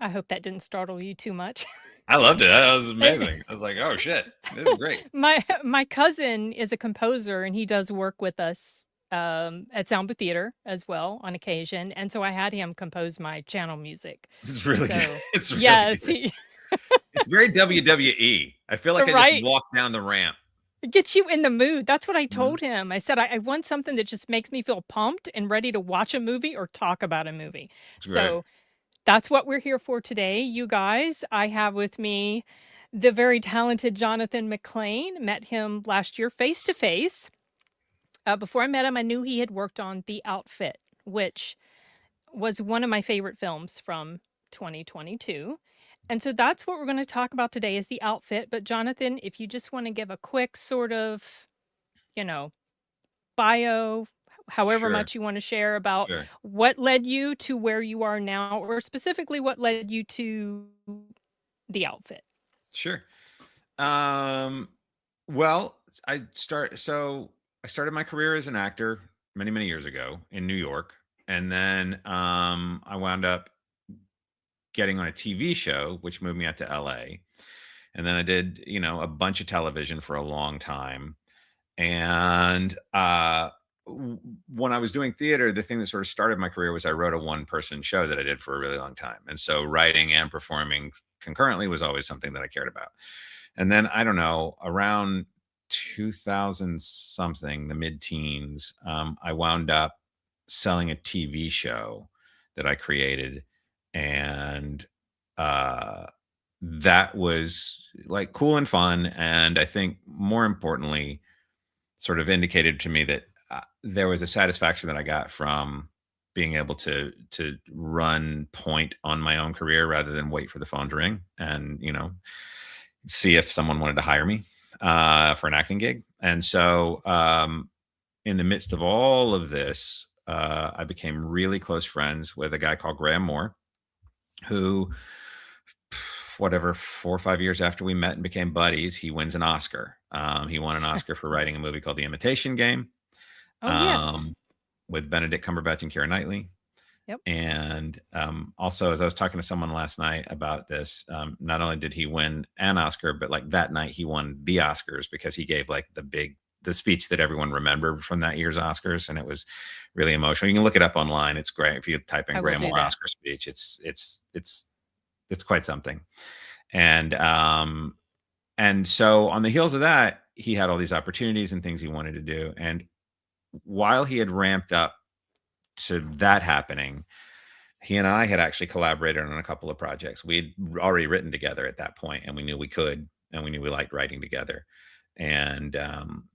I hope that didn't startle you too much. I loved it. That was amazing. I was like, oh shit, this is great. My cousin is a composer, and he does work with us, at Sound Theater as well on occasion, and so I had him compose my channel music. It's really good. So, It's really yes, good. he It's very WWE. I feel like I just right? walked down the ramp. Get you in the mood. That's what I Mhm. told him. I said, I want something that just makes me feel pumped and ready to watch a movie or talk about a movie." It's great. So, that's what we're here for today, you guys. I have with me the very talented Johnathan McClain. Met him last year face to face. Before I met him, I knew he had worked on The Outfit, which was one of my favorite films from 2022. And so that's what we're going to talk about today is The Outfit. But Johnathan, if you just want to give a quick sort of, you know, bio, however Sure, much you want to share about sure, what led you to where you are now, or specifically what led you to The Outfit. sure. Um, well, I started my career as an actor many, many years ago in New York, and then I wound up getting on a TV show, which moved me out to LA. And then I did, a bunch of television for a long time. And when I was doing theater, the thing that sort of started my career was I wrote a one person show that I did for a really long time. And so writing and performing concurrently was always something that I cared about. And then I don't know, around 2000 something, the mid teens, I wound up selling a TV show that I created. And uh, that was like cool and fun. And I think more importantly, sort of indicated to me that there was a satisfaction that I got from being able to run point on my own career rather than wait for the phone to ring and see if someone wanted to hire me for an acting gig. And so in the midst of all of this, I became really close friends with a guy called Graham Moore, who whatever 4 or 5 years after we met and became buddies, he wins an Oscar. He won an Oscar for writing a movie called The Imitation Game, Oh, yes. um, with Benedict Cumberbatch and Keira Knightley. Yep. And also, as I was talking to someone last night about this, not only did he win an Oscar, but like that night he won the Oscars because he gave like the speech that everyone remembered from that year's Oscars, and it was really emotional. You can look it up online; it's great. If you type in I will Graham do Moore that. Oscar speech, it's quite something. And so on the heels of that, he had all these opportunities and things he wanted to do. And while he had ramped up to that happening, he and I had actually collaborated on a couple of projects. We had already written together at that point, and we knew we could, and we knew we liked writing together. And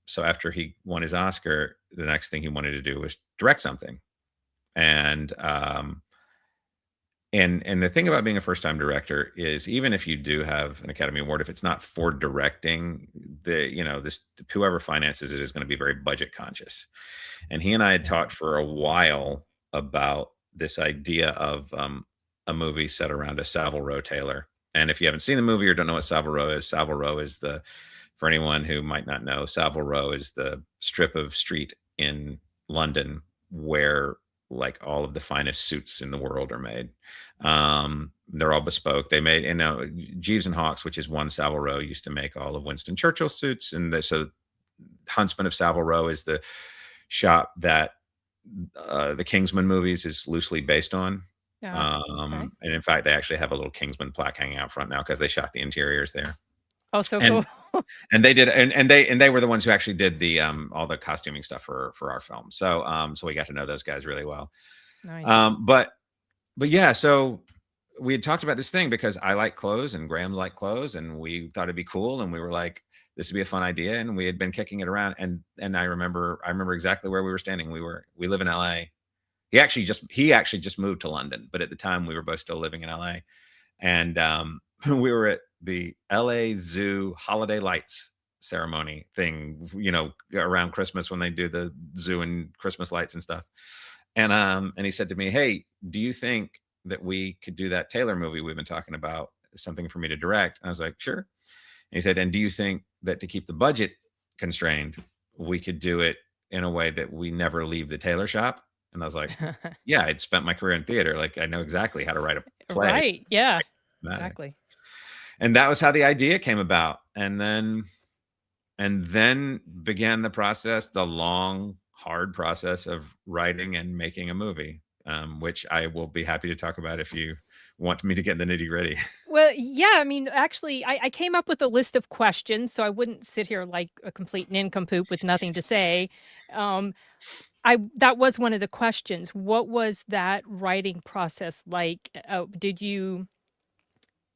so after he won his Oscar, the next thing he wanted to do was direct something. And and the thing about being a first time director is even if you do have an Academy Award, if it's not for directing, this whoever finances it is going to be very budget conscious. And he and I had talked for a while about this idea of a movie set around a Savile Row tailor. And if you haven't seen the movie or don't know what Savile Row is for anyone who might not know, Savile Row is the strip of street in London where like all of the finest suits in the world are made. They're all bespoke. They made, Jeeves and Hawkes, which is one Savile Row, used to make all of Winston Churchill suits. And so Huntsman of Savile Row is the shop that the Kingsman movies is loosely based on. Okay. And in fact, they actually have a little Kingsman plaque hanging out front now because they shot the interiors there. Oh, so And cool. and they did, and they were the ones who actually did the all the costuming stuff for our film. So we got to know those guys really well. Nice. But yeah, so we had talked about this thing because I like clothes and Graham liked clothes, and we thought it'd be cool, and we were like, this would be a fun idea, and we had been kicking it around, and I remember exactly where we were standing. We live in LA. He actually just moved to London, but at the time we were both still living in LA, and we were at the LA Zoo holiday lights ceremony thing, around Christmas when they do the zoo and Christmas lights and stuff. And he said to me, "Hey, do you think that we could do that Taylor movie we've been talking about, something for me to direct?" And I was like, "Sure." And he said, "And do you think that to keep the budget constrained, we could do it in a way that we never leave the tailor shop?" And I was like, yeah, I'd spent my career in theater. Like, I know exactly how to write a play. Right. Yeah. Dramatic. Exactly. And that was how the idea came about. And then began the process, the long, hard process of writing and making a movie, which I will be happy to talk about if you want me to get in the nitty gritty. Well, yeah, I mean, actually, I came up with a list of questions, so I wouldn't sit here like a complete nincompoop with nothing to say. Um, I that was one of the questions. What was that writing process like? Did you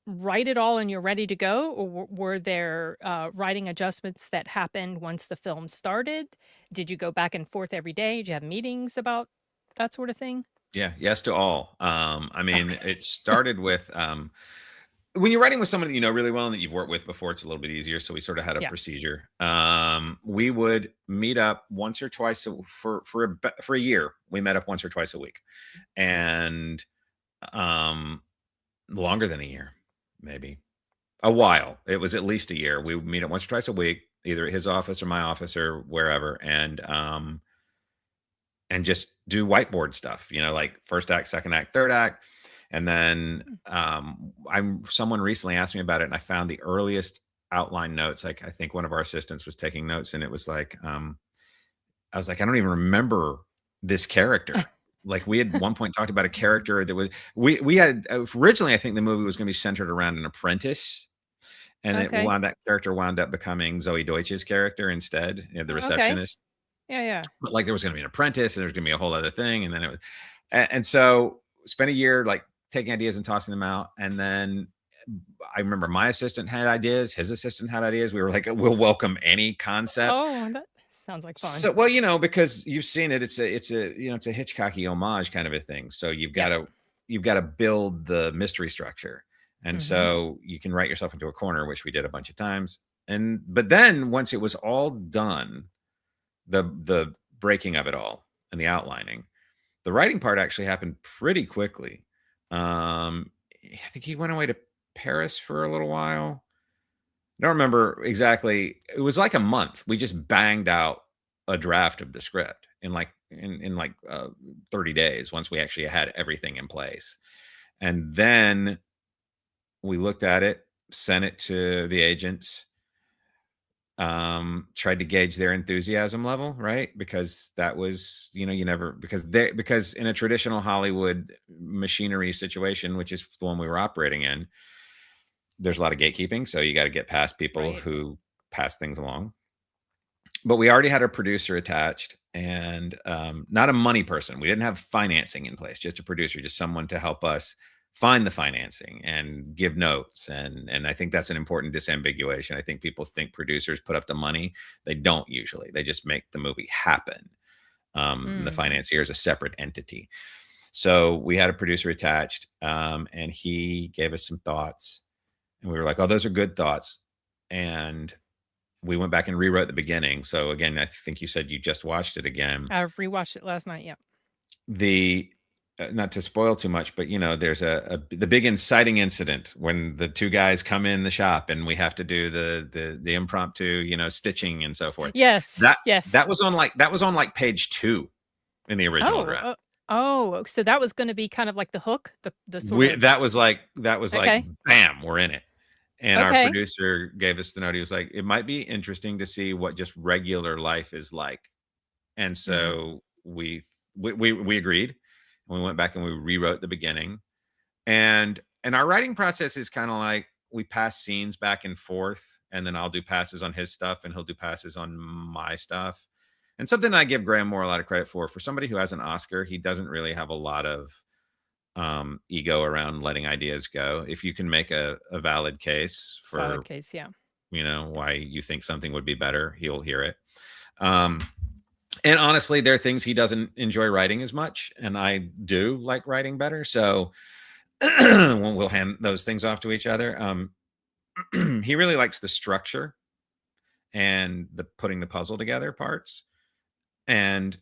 write it all and you're ready to go, or were there writing adjustments that happened once the film started? Did you go back and forth every day? Did you have meetings about that sort of thing? Yeah, yes to all. I mean, Okay. it started with when you're writing with someone that you know really well and that you've worked with before, it's a little bit easier. So we sort of had a Yeah. procedure. We would meet up once or twice for a year. We met up once or twice a week, and um, longer than a year, maybe a while. It was at least a year. We would meet up once or twice a week, either at his office or my office or wherever, and just do whiteboard stuff. Like first act, second act, third act. And then Mm. someone recently asked me about it, and I found the earliest outline notes. Like I think one of our assistants was taking notes, and it was like I was like, I don't even remember this character. Like we had one point talked about a character that was we had originally. I think the movie was going to be centered around an apprentice, and Okay. that character wound up becoming Zoey Deutch's character instead, the Okay. receptionist. Yeah, yeah. But like there was going to be an apprentice, and there was going to be a whole other thing, and then it was, and so spent a year like taking ideas and tossing them out, and then I remember my assistant had ideas, his assistant had ideas. We were like, we'll welcome any concept. Oh, that sounds like fun. So, well, because you've seen it, it's a Hitchcocky homage kind of a thing. So Yeah. you've got to build the mystery structure, and Mhm. so you can write yourself into a corner, which we did a bunch of times. But then once it was all done, the breaking of it all and the outlining, the writing part actually happened pretty quickly. I think he went away to Paris for a little while. I don't remember exactly. It was like a month. We just banged out a draft of the script in 30 days once we actually had everything in place. And then we looked at it, sent it to the agents, tried to gauge their enthusiasm level, right? Because that was, you never because in a traditional Hollywood machinery situation, which is the one we were operating in, there's a lot of gatekeeping. So you got to get past people Right. who pass things along. But we already had a producer attached, and not a money person. We didn't have financing in place, just a producer, just someone to help us find the financing and give notes. And I think that's an important disambiguation. I think people think producers put up the money. They don't usually. They just make the movie happen. The Mm. financier is a separate entity. So we had a producer attached, and he gave us some thoughts, and we were like, "Oh, those are good thoughts." And we went back and rewrote the beginning. So again, I think you said you just watched it again. I rewatched it last night, yeah. The Not to spoil too much, but there's the big inciting incident when the two guys come in the shop, and we have to do the impromptu, stitching and so forth. Yes, That yes. that was on like page 2 in the original Oh, draft. so that was gonna be kind of like the hook? The sort We of that was like okay, bam, we're in it. And our okay. producer gave us the note. He was like, it might be interesting to see what just regular life is like. And Mhm. so we agreed. We went back and we rewrote the beginning. And our writing process is kind of like we pass scenes back and forth, and then I'll do passes on his stuff and he'll do passes on my stuff. And something I give Graham Moore a lot of credit for somebody who has an Oscar, he doesn't really have a lot of ego around letting ideas go. If you can make a valid case Solid for case, yeah. why you think something would be better, he'll hear it. um and honestly, there are things he doesn't enjoy writing as much, and I do like writing better. So we'll hand those things off to each other. He really likes the structure and the putting the puzzle together parts. And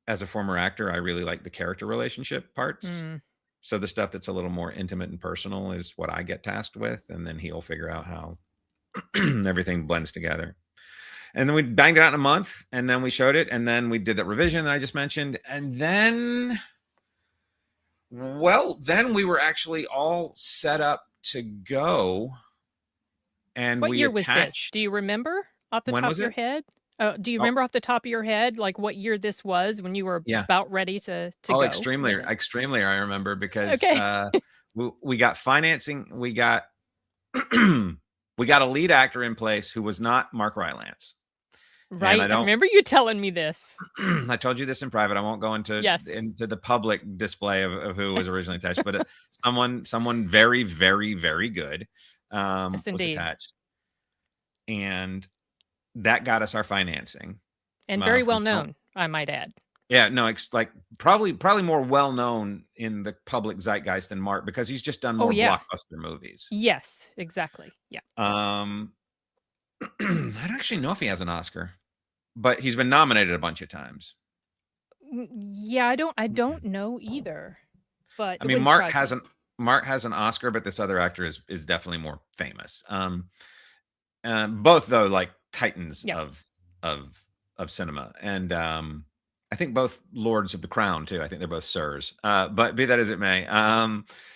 as a former actor, I really like the character relationship parts. Mm. So the stuff that's a little more intimate and personal is what I get tasked with, and then he'll figure out how everything blends together. And then we banged it out in a month, and then we showed it, and then we did that revision that I just mentioned, and then, well, then we were actually all set up to go, and What we year was this? attached. Do you remember off the When top was of your it? head? Do you Oh, remember off the top of your head, like what year this was when you were yeah. about ready to Oh, go extremely, with it? extremely. I remember because Okay. we got financing. We got we got a lead actor in place who was not Mark Rylance, and Right. I remember you telling me this. I told you this in private. I won't go into Yes. the public display of who was originally attached, but someone very, very, very good Yes, was indeed. attached, and that got us our financing And very well from film. known, I might add. Yeah, no, like probably more well known in the public zeitgeist than Mark because he's just done Oh, more yeah. blockbuster movies. Yes, exactly. Yeah. I don't actually know if he has an Oscar, but he's been nominated a bunch of times. Yeah, I don't know either, but I it mean, wouldn't surprise me. Mark has an Oscar, but this other actor is definitely more famous. Both though, like titans Yeah. of cinema, and I think both lords of the crown too. I think they're both sirs. But be that as it may,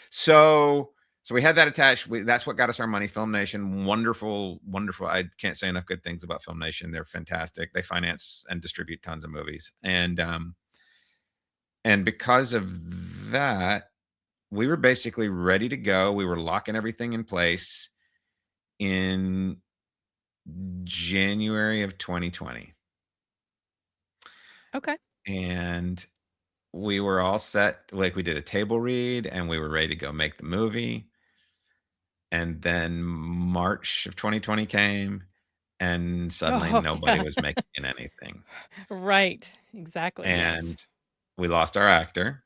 so we had that attached. That's what got us our money. Film Nation, wonderful, wonderful. I can't say enough good things about Film Nation. They're fantastic. They finance and distribute tons of movies, and because of that, we were basically ready to go. We were locking everything in place in January of 2020. Okay. And we were all set. Like we did a table read and we were ready to go make the movie. And then March of 2020 came and suddenly Oh, nobody yeah. was making anything. Right. Exactly. Yes. And we lost our actor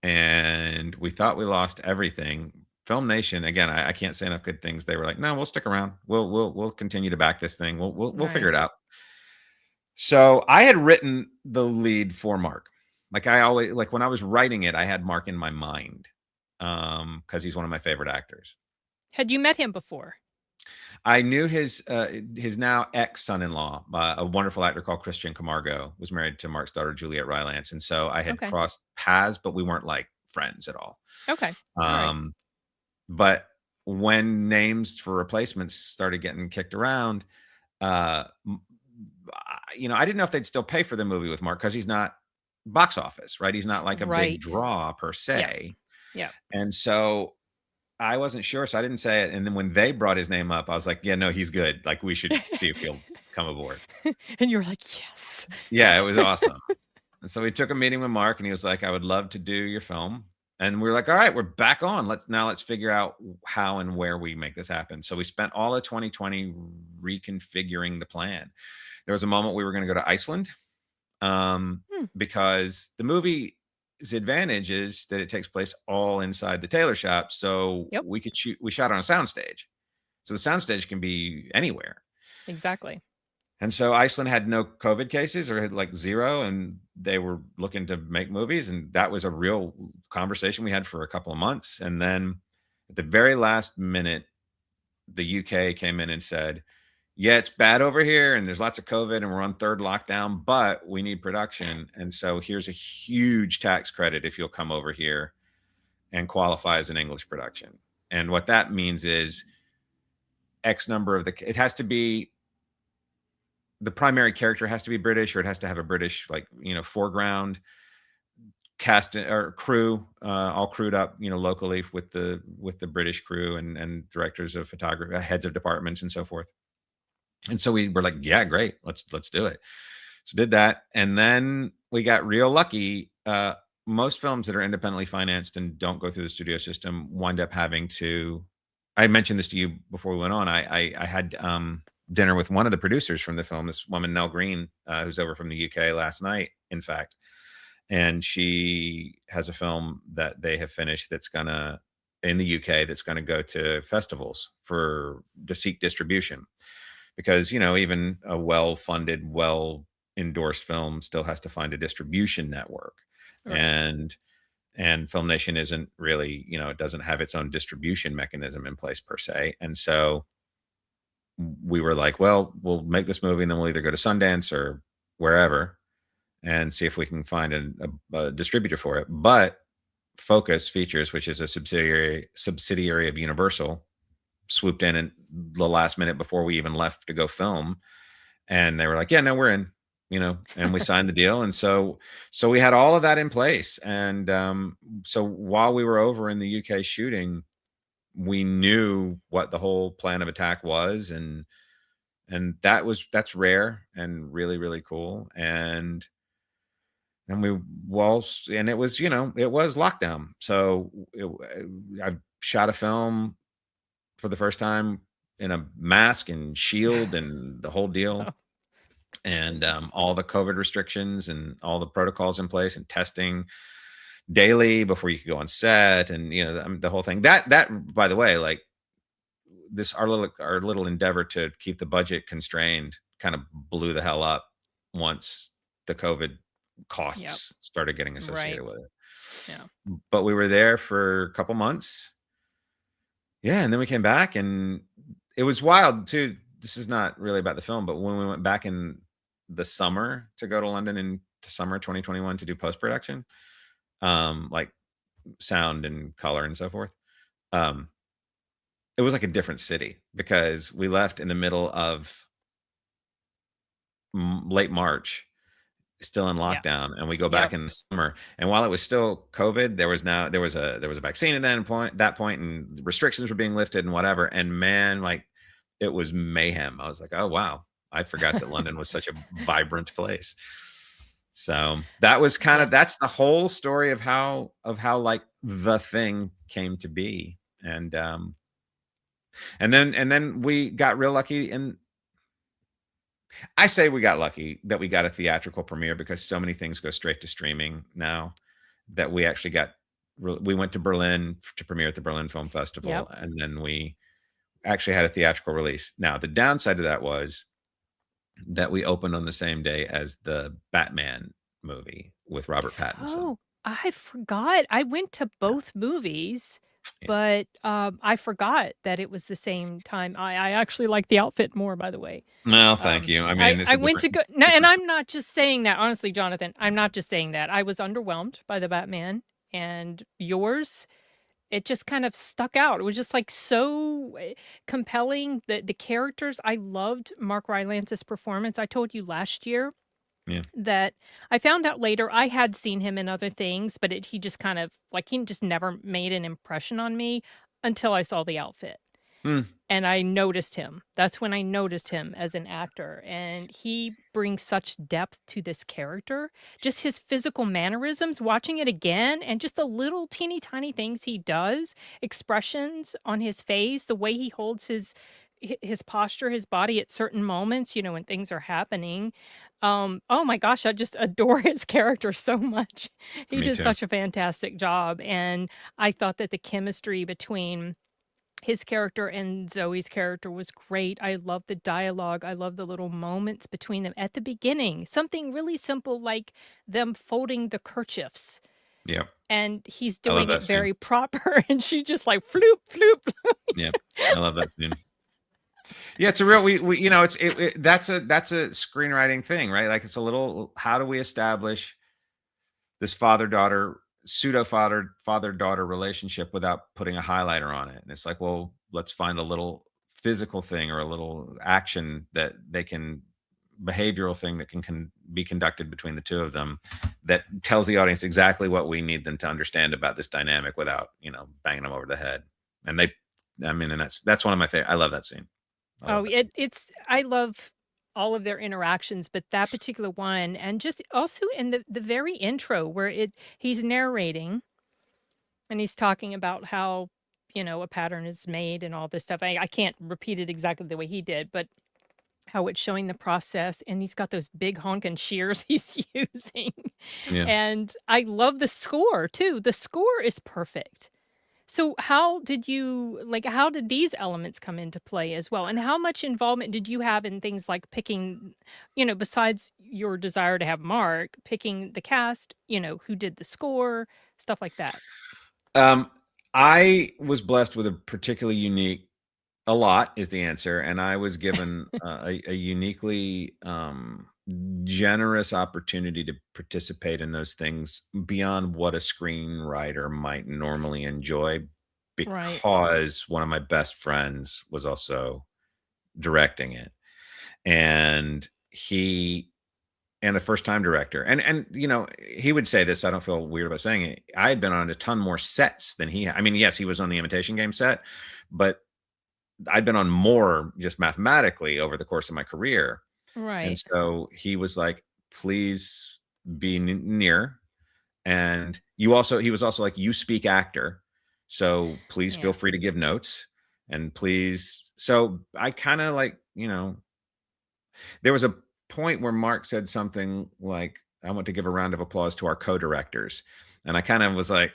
and we thought we lost everything. Film Nation, again, I can't say enough good things. They were like, no, we'll stick around. We'll continue to back this thing. We'll figure it Nice. out. So I had written the lead for Mark. Like I always like when I was writing it, I had Mark in my mind because he's one of my favorite actors. Had you met him before? I knew his now ex son-in-law, a wonderful actor called Christian Camargo, was married to Mark's daughter Juliet Rylance, and so I had Okay. crossed paths, but we weren't like friends at all. Okay. All right. Um, but when names for replacements started getting kicked around, uh, I didn't know if they'd still pay for the movie with Mark because he's not box office, right? He's not like a big Right. draw per Yeah. se. Yeah. And so I wasn't sure, so I didn't say it. And then when they brought his name up, I was like, yeah, no, he's good. Like we should see if he'll come aboard. And you're like, yes. Yeah, it was awesome. And so we took a meeting with Mark and he was like, I would love to do your film. And we were like, all right, we're back on. Let's figure out how and where we make this happen. So we spent all of 2020 reconfiguring the plan. There was a moment we were going to go to Iceland Hmm. because the movie's advantage is that it takes place all inside the tailor shop. So Yep. we shot on a soundstage. So the soundstage can be anywhere. Exactly. And so Iceland had no COVID cases or had like zero, and they were looking to make movies. And that was a real conversation we had for a couple of months. And then at the very last minute, the UK came in and said, yeah, it's bad over here and there's lots of COVID and we're on third lockdown, but we need production. And so here's a huge tax credit if you'll come over here and qualify as an English production. And what that means is X number of it has to be, the primary character has to be British, or it has to have a British, foreground cast or crew, all crewed up, locally with the British crew and directors of photography, heads of departments and so forth. And so we were like, yeah, great. Let's do it. So did that. And then we got real lucky. Most films that are independently financed and don't go through the studio system wind up having to, I mentioned this to you before we went on. I had dinner with one of the producers from the film, this woman, Nell Green, who's over from the UK last night, in fact. And she has a film that they have finished that's gonna, in the UK, that's gonna go to festivals to seek distribution. Because, even a well-funded, well-endorsed film still has to find a distribution network. Right. And Film Nation isn't really, it doesn't have its own distribution mechanism in place per se. And so we were like, well, we'll make this movie and then we'll either go to Sundance or wherever and see if we can find a distributor for it. But Focus Features, which is a subsidiary of Universal, swooped in at the last minute before we even left to go film, and they were like, "Yeah, no, we're in," and we signed the deal, and so we had all of that in place, and so while we were over in the UK shooting, we knew what the whole plan of attack was, and that's rare and really really cool, and we waltzed, and it was it was lockdown, so I shot a film for the first time in a mask and shield and the whole deal, Oh, and goodness. all the COVID restrictions and all the protocols in place and testing daily before you could go on set, and the whole thing. That by the way, like this, our little endeavor to keep the budget constrained kind of blew the hell up once the COVID Yep. costs started getting Right. associated with it. Yeah. But we were there for a couple months. Yeah, and then we came back, and it was wild too. This is not really about the film, but when we went back in the summer to go to London in the summer 2021 to do post production, like sound and color and so forth, um, it was like a different city because we left in the middle of late March, still in Yeah. lockdown, and we go back Yep. in the summer. And while it was still COVID, there was a vaccine at that point, and restrictions were being lifted and whatever. And man, like it was mayhem. I was like, oh wow, I forgot that London was such a vibrant place. So Yep. that's the whole story of how like the thing came to be. And then we got real lucky, and I say we got lucky that we got a theatrical premiere because so many things go straight to streaming now that we actually we went to Berlin to premiere at the Berlin Film Yep. Festival, and then we actually had a theatrical release. Now, the downside of that was that we opened on the same day as the Batman movie with Robert Pattinson. Oh, I forgot. I went to Yeah, both movies, yeah. but, I forgot that it was the same time. I actually like the outfit more, by the way. Well, thank you. I I mean, it's I a went different to go no, and different I'm not just saying that, honestly, Jonathan, I'm not just saying that. I was underwhelmed by the Batman, and yours, it just kind of stuck out. It was just, like, so, compelling. The characters, I loved Mark Rylance's performance. I told you last year yeah. that I found out later I had seen him in other things, but he just kind of like he just never made an impression on me until I saw the outfit. Hmm, And I noticed him. That's when I noticed him as an actor. And he brings such depth to this character. Just his physical mannerisms, watching it again, and just the little teeny tiny things he does, expressions on his face, the way he holds his posture, his body at certain moments, when things are happening. Oh my gosh, I just adore his character so much. He me did too. such a fantastic job. And I thought that the chemistry between his character and Zoe's character was great. I love the dialogue. I love the little moments between them at the beginning. Something really simple like them folding the kerchiefs, Yeah, and he's I love doing it that scene. very proper, and she just like floop, floop. Yeah, I love that scene. Yeah, it's a real we that's a screenwriting thing, right? Like it's a little, how do we establish this father-daughter, pseudo father-daughter relationship without putting a highlighter on it? And it's like, well, let's find a little physical thing or a little action that they can behavioral thing that can be conducted between the two of them that tells the audience exactly what we need them to understand about this dynamic without, banging them over the head. And and that's one of my favorite. I love that scene. I love Oh, that scene. I love all of their interactions, but that particular one, and just also in the very intro where he's narrating and he's talking about how, a pattern is made and all this stuff. I can't repeat it exactly the way he did, but how it's showing the process, and he's got those big honking shears he's using. Yeah. And I love the score too. The score is perfect. So how did these elements come into play as well? And how much involvement did you have in things like picking, besides your desire to have Mark, picking the cast, who did the score, stuff like that? Um, I was blessed with a particularly unique A lot is the answer, and I was given a uniquely generous opportunity to participate in those things beyond what a screenwriter might normally enjoy, Right. because one of my best friends was also directing it, and he and a first time director, and he would say this. I don't feel weird about saying it. I had been on a ton more sets than he. I mean, yes, he was on the Imitation Game set, but I'd been on more just mathematically over the course of my career. And Right. so he was like, please be near. And he was also like, you speak actor. So please feel Yeah. free to give notes. And please. So I kind of like, there was a point where Mark said something like, I want to give a round of applause to our co-directors. And I kind of was like,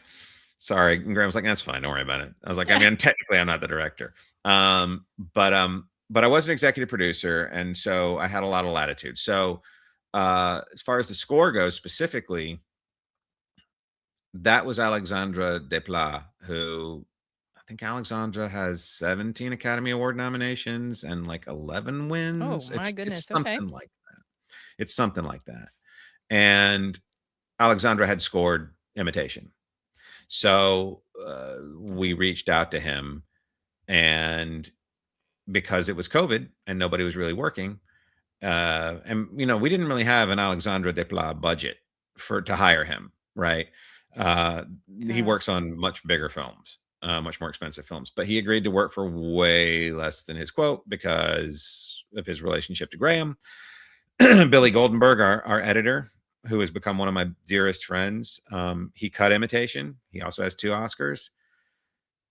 sorry. And Graham was like, that's fine. Don't worry about it. I was like, I mean, technically I'm not the director. Um, but I was an executive producer. And so I had a lot of latitude. So as far as the score goes specifically, that was Alexandra Desplat, who I think Alexandra has 17 Academy Award nominations and like 11 Oh wins. my It's goodness. Okay. something like that. It's something like that. And Alexandra had scored Imitation. So we reached out to him, and because it was COVID and nobody was really working, and we didn't really have an Alexandre Desplat budget to hire him, right? Uh, he Yeah. works on much bigger films, much more expensive films, but he agreed to work for way less than his quote because of his relationship to Graham. Billy Goldenberg, our editor, who has become one of my dearest friends, he cut Imitation. He also has 2 Oscars.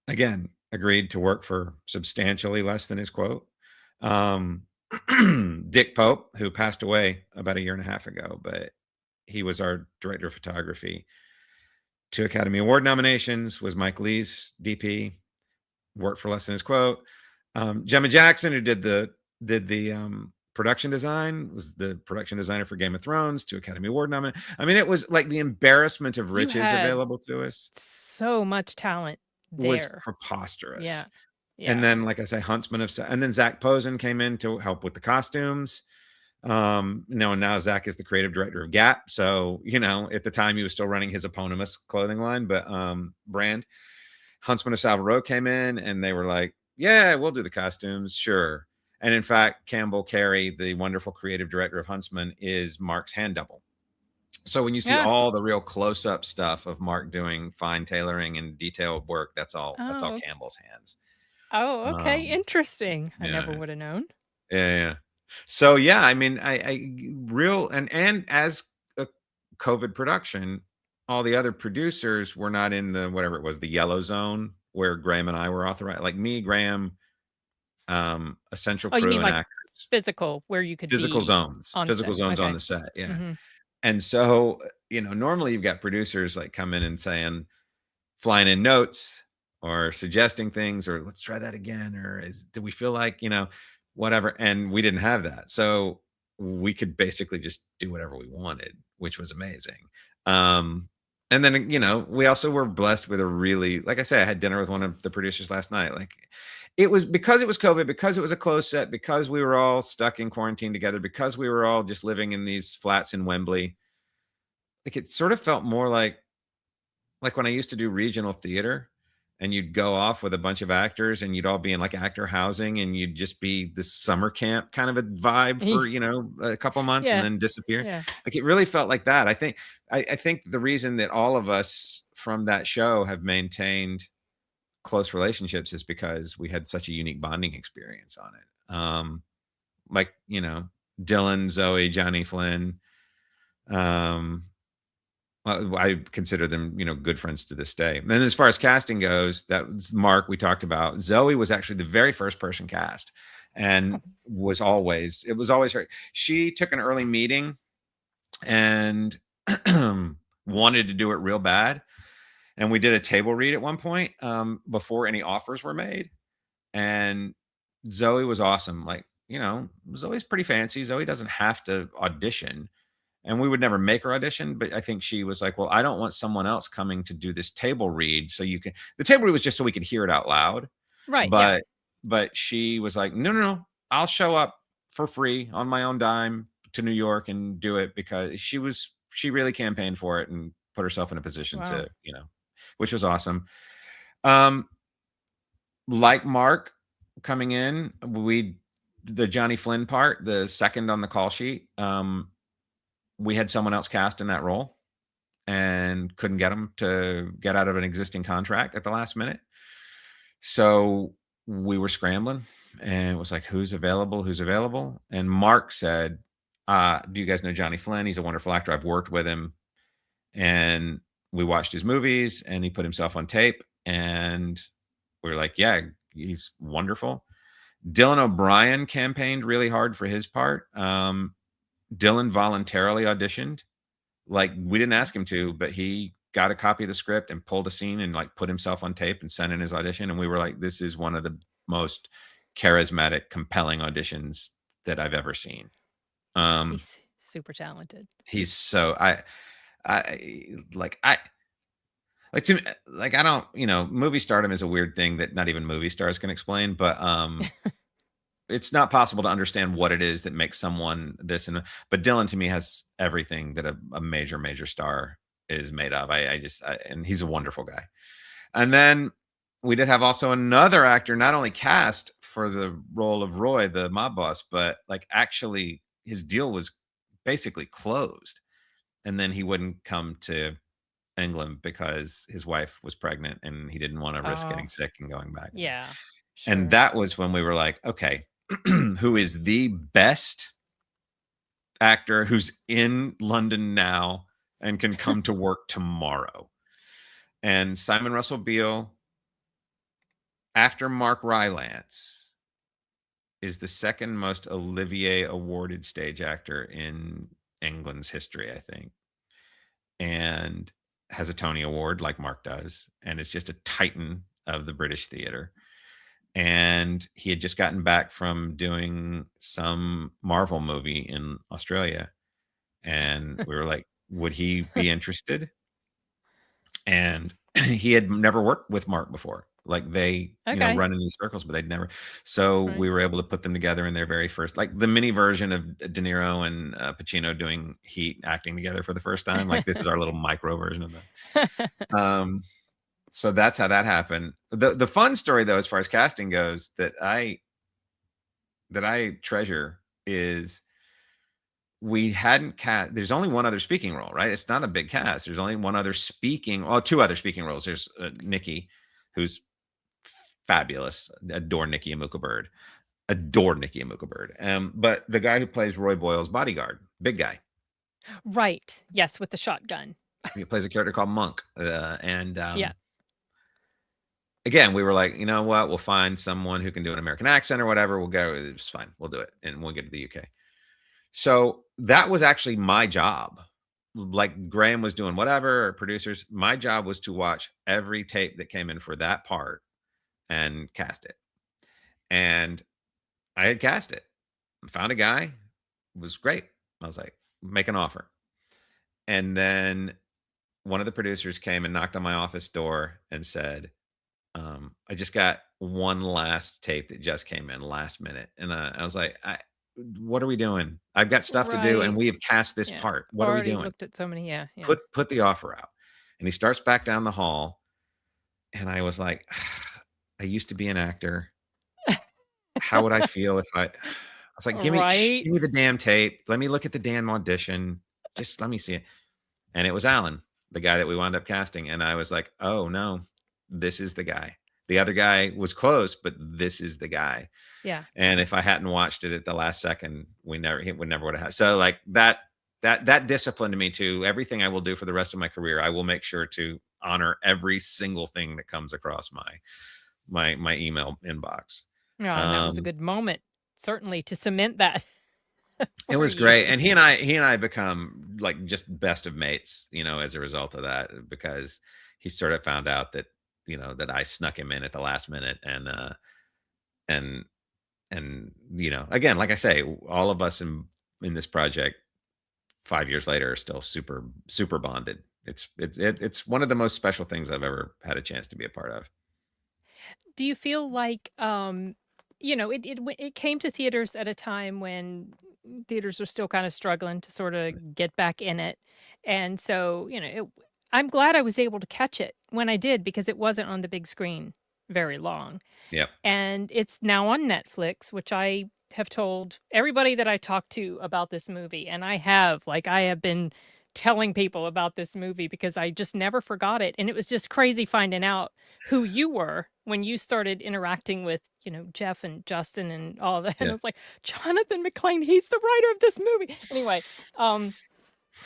Again, agreed to work for substantially less than his quote. Um, Dick Pope, who passed away about a year and a half ago, but he was our director of photography. 2 Academy Award nominations, was Mike Lee's DP, worked for less than his quote. Gemma Jackson, who did the production design, was the production designer for Game of Thrones, 2 Academy Award nominations. I mean, it was like the embarrassment of You riches had available to us so much talent was there. preposterous. Yeah. And Yeah. then, like I say, Huntsman and then Zach Posen came in to help with the costumes. Now Zach is the creative director of Gap. So, at the time he was still running his eponymous clothing line, but brand. Huntsman of Savile Row came in and they were like, yeah, we'll do the costumes. Sure. And in fact, Campbell Carey, the wonderful creative director of Huntsman, is Mark's hand double. So when you see Yeah. all the real close-up stuff of Mark doing fine tailoring and detailed work, that's all Oh. Campbell's hands. Oh, okay. Um, Interesting. I never yeah, would have known. yeah. So yeah, I mean, I real and as a COVID production, all the other producers were not in the whatever it was, the yellow zone where Graham and I were authorized. Like me, Graham, essential Oh, you crew mean and like actors, physical where you could physical be zones, on physical set? zones on Okay. the set. Yeah. Mhm. And so, normally you've got producers like come in and saying, flying in notes or suggesting things, or let's try that again, or do we feel like, whatever. And we didn't have that. So we could basically just do whatever we wanted, which was amazing. And then, we also were blessed with a really, like I say, I had dinner with one of the producers last night. Like it was because it was COVID, because it was a closed set, because we were all stuck in quarantine together, because we were all just living in these flats in Wembley. Like it sort of felt more like when I used to do regional theater and you'd go off with a bunch of actors and you'd all be in like actor housing and you'd just be this summer camp kind of a vibe for, a couple months and Yeah. then disappear. Yeah. Like it really felt like that. I think the reason that all of us from that show have maintained close relationships is because we had such a unique bonding experience on it. Like, Dylan, Zoe, Johnny, Flynn, um, I consider them, good friends to this day. And then as far as casting goes, that was Mark we talked about. Zoe was actually the very first person cast and it was always her. She took an early meeting and wanted to do it real bad. And we did a table read at one point before any offers were made. And Zoe was awesome. Like, Zoe's pretty fancy. Zoe doesn't have to audition, and we would never make her audition, but I think she was like, well, I don't want someone else coming to do this table read. So the table read was just so we could hear it out loud. Right. Yeah. But but she was like, no, no, no, I'll show up for free on my own dime to New York and do it, because she really campaigned for it and put herself in a position Wow. to, which was awesome. Um, like Mark coming in, the Johnny Flynn part, the second on the call sheet, we had someone else cast in that role and couldn't get him to get out of an existing contract at the last minute. So we were scrambling, and it was like, who's available? Who's available? And Mark said, do you guys know Johnny Flynn? He's a wonderful actor. I've worked with him. And we watched his movies, and he put himself on tape. And we were like, yeah, he's wonderful. Dylan O'Brien campaigned really hard for his part. Dylan voluntarily auditioned. Like, we didn't ask him to, but he got a copy of the script and pulled a scene and like put himself on tape and sent in his audition. And we were like, this is one of the most charismatic, compelling auditions that I've ever seen. Yeah, he's super talented. He's so like to me, like, I don't, movie stardom is a weird thing that not even movie stars can explain, but it's not possible to understand what it is that makes someone this. But Dylan to me has everything that a major star is made of. And he's a wonderful guy. And then we did have also another actor, not only cast for the role of Roy, the mob boss, but like actually his deal was basically closed. And then he wouldn't come to England because his wife was pregnant and he didn't want to risk getting sick and going back. Yeah, And sure. that was when we were like, okay, who is the best actor who's in London now and can come to work tomorrow? And Simon Russell Beale, after Mark Rylance, is the second most Olivier awarded stage actor in England's history, I think. And has a Tony Award like Mark does, and is just a titan of the British theater. And he had just gotten back from doing some Marvel movie in Australia. And we were like, would he be interested? And he had never worked with Mark before. Like, they, Okay. run in these circles, but they'd never. So Right. we were able to put them together in their very first, like the mini version of De Niro and Pacino doing Heat, acting together for the first time. Like, this is our little micro version of that. So that's how that happened. The fun story, though, as far as casting goes, that I treasure is, we hadn't cast. There's only one other speaking role, right? It's not a big cast. There's only one other speaking. Oh, two other speaking roles. There's Nikki, who's fabulous. Adore Nikki Amuka Bird. But the guy who plays Roy Boyle's bodyguard, big guy. Right. Yes, with the shotgun. He plays a character called Monk. And Yeah. again, we were like, you know what? We'll find someone who can do an American accent or whatever. We'll go. It's fine. We'll do it, and we'll get to the UK. So that was actually my job. Like, Graham was doing whatever, or producers. My job was to watch every tape that came in for that part and cast it. And I had cast it. Found a guy. It was great. I was like, make an offer. And then one of the producers came and knocked on my office door and said, I just got one last tape that just came in last minute. And I was like, what are we doing? I've got stuff to do, and Right. we have cast this Yeah. part. What are we Already doing? looked at so many. Yeah. Yeah. Put the offer out. And he starts back down the hall. And I was like, I used to be an actor. How would I feel if I was like, give me Right. the damn tape. Let me look at the damn audition. Just let me see it. And it was Alan, the guy that we wound up casting. And I was like, oh no, this is the guy. The other guy was close, but this is the guy. Yeah. And if I hadn't watched it at the last second, he would never would have. So like that disciplined me to everything I will do for the rest of my career. I will make sure to honor every single thing that comes across my email inbox. Yeah, and that was a good moment, certainly, to cement that It for was you. great. And he and I become like just best of mates, as a result of that, because he sort of found out that, that I snuck him in at the last minute. And again, like I say, all of us in this project 5 years later are still super, super bonded. It's one of the most special things I've ever had a chance to be a part of. Do you feel like it came to theaters at a time when theaters were still kind of struggling to sort of get back in it. And so, I'm glad I was able to catch it when I did because it wasn't on the big screen very long. Yep. And it's now on Netflix, which I have told everybody that I talk to about this movie. And I have been telling people about this movie because I just never forgot it. And it was just crazy finding out who you were when you started interacting with, Jeff and Justin and all of that. And Yeah. I was like, Johnathan McClain, he's the writer of this movie. Anyway,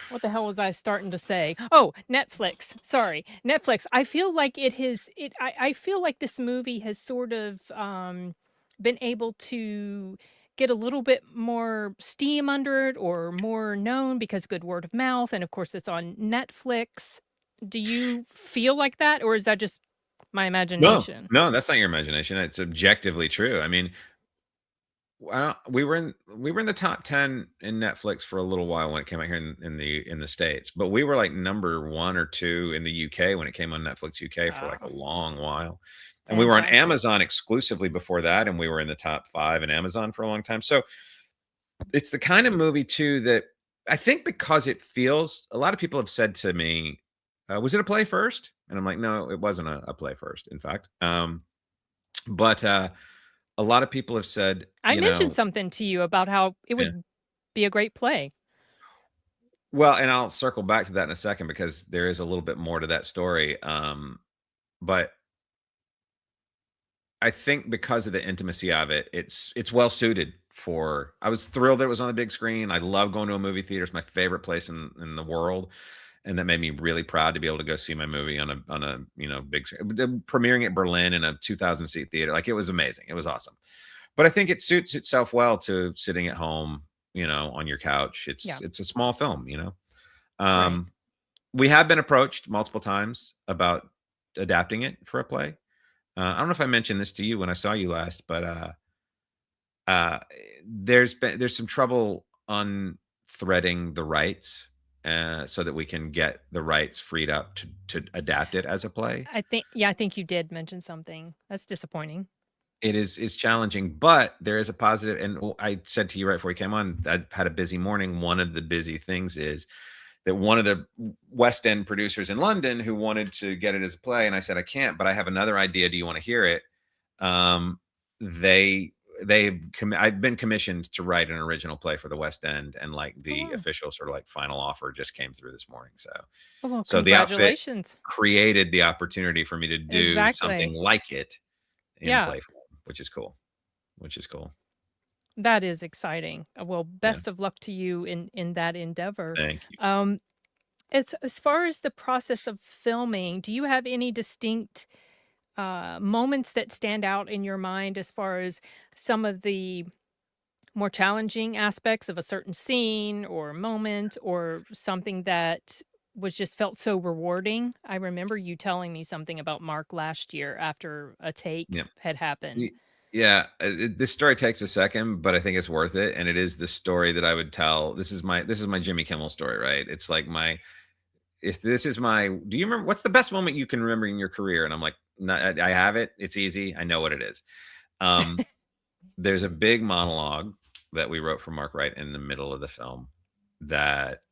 what the hell was I starting to say? Oh, Netflix. Sorry. Netflix. I feel like I feel like this movie has sort of been able to get a little bit more steam under it or more known because good word of mouth, and of course it's on Netflix. Do you feel like that, or is that just my No, imagination? no, that's not your imagination. It's objectively true. I mean, we were in the top 10 in Netflix for a little while when it came out here in the States, but we were like number 1 or 2 in the UK when it came on Netflix UK for like a Ah, long while. And we were on fantastic. Amazon exclusively before that, and we were in the top 5 in Amazon for a long time. So it's the kind of movie too that I think because it feels a lot of people have said to me, was it a play first? And I'm like, no, it wasn't a play first, in fact. But a lot of people have said, I mentioned something to you about how it yeah. would be a great play. Well, and I'll circle back to that in a second because there is a little bit more to that story. But I think because of the intimacy of it, it's well suited for. I was thrilled that it was on the big screen. I love going to a movie theater. It's my favorite place in the world, and that made me really proud to be able to go see my movie on a big screen. Premiering at Berlin in a 2,000 seat theater, like it was amazing. It was awesome. But I think it suits itself well to sitting at home, on your couch. Yeah, It's a small film. right. Um, we have been approached multiple times about adapting it for a play. I don't know if I mentioned this to you when I saw you last, but uh, there's some trouble on threading the rights, so that we can get the rights freed up to adapt it as a play. I think you did mention something. That's disappointing. It's challenging, but there is a positive. And I said to you right before we came on, I had a busy morning. One of the busy things is that one of the West End producers in London who wanted to get it as a play, and I said I can't, but I have another idea. Do you want to hear it? Um, they I've been commissioned to write an original play for the West End, and like Oh, the wow. official sort of like final offer just came through this morning. So Oh, well, the outfit congratulations. created the opportunity for me to do something Exactly. like it in Yeah, play form, which is cool. Which is cool. that is exciting. Well, Yeah. best of luck to you in that endeavor. Thank you. Um, as far as the process of filming, do you have any distinct moments that stand out in your mind as far as some of the more challenging aspects of a certain scene or moment or something that was just felt so rewarding? I remember you telling me something about Mark last year after a take Yeah. had happened. Y Yeah, this story takes a second, but I think it's worth it, and it is the story that I would tell. This is my Jimmy Kimmel story, right? It's like my if this is my do you remember what's the best moment you can remember in your career? And I'm like, "No, I have it. It's easy. I know what it is." Um, there's a big monologue that we wrote for Mark right in the middle of the film that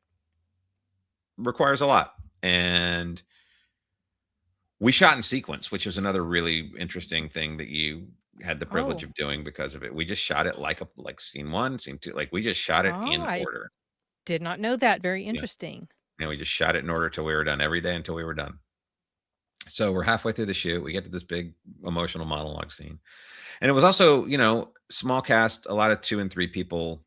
requires a lot, and we shot in sequence, which is another really interesting thing that you had the privilege Oh, of doing because of it. We just shot it like scene 1, scene 2, like, we just shot it oh, in I order. did not know that. Very Yeah, interesting. and we just shot it in order till we were done every day until we were done. So we're halfway through the shoot, we get to this big emotional monologue scene, and it was also, small cast, a lot of 2 and 3 people,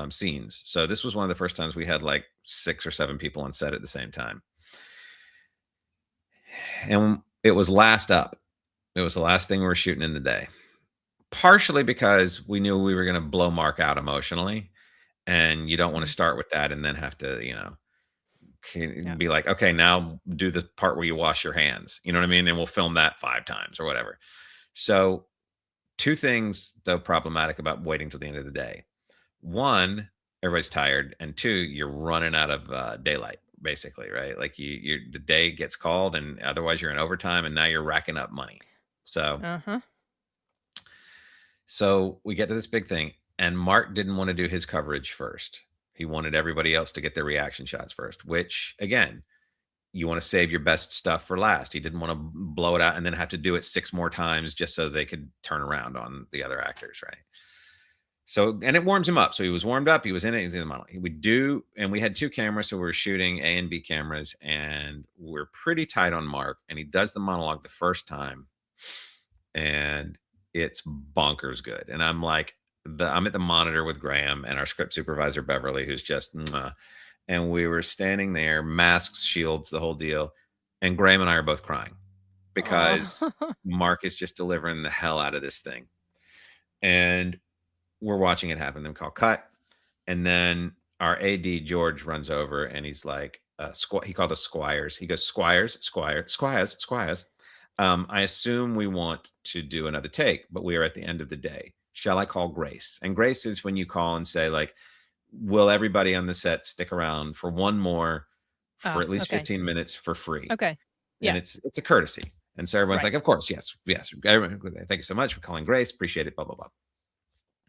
scenes. So this was one of the first times we had, like, 6 or 7 people on set at the same time, and it was last up. It was the last thing we were shooting in the day. Partially because we knew we were gonna blow Mark out emotionally, and you don't wanna Mhm. start with that and then have to, Yeah. be like, "Okay, now do the part where you wash your hands." You know what I mean? And we'll film that 5 times or whatever. So, 2 things, though, problematic about waiting till the end of the day. 1, everybody's tired, and 2, you're running out of, daylight, basically, right? Like, the day gets called, and otherwise you're in overtime, and now you're racking up money. So Uh-huh. So we get to this big thing, and Mark didn't want to do his coverage first. He wanted everybody else to get their reaction shots first, which again, you want to save your best stuff for last. He didn't want to blow it out and then have to do it 6 more times just so they could turn around on the other actors, right? So, and it warms him up. So he was warmed up. He was in it. He was in the model. We do, and we had 2 cameras, so we were shooting A and B cameras, and we're pretty tight on Mark. And he does the monologue the first time, and it's bonkers good. And I'm like, I'm at the monitor with Graham and our script supervisor Beverly, who's just, mwah. And we were standing there, masks, shields, the whole deal. And Graham and I are both crying because Mark is just delivering the hell out of this thing. And we're watching it happen. Then we call cut. And then our AD George runs over and he's like, he called us squires. He goes, squires. I assume we want to do another take, but we are at the end of the day. Shall I call Grace? And Grace is when you call and say, like, will everybody on the set stick around for one more for at least 15 minutes for free? Okay. Yeah. And it's a courtesy. And so everyone's like, of course, yes. Everyone, thank you so much for calling Grace. Appreciate it, blah, blah, blah.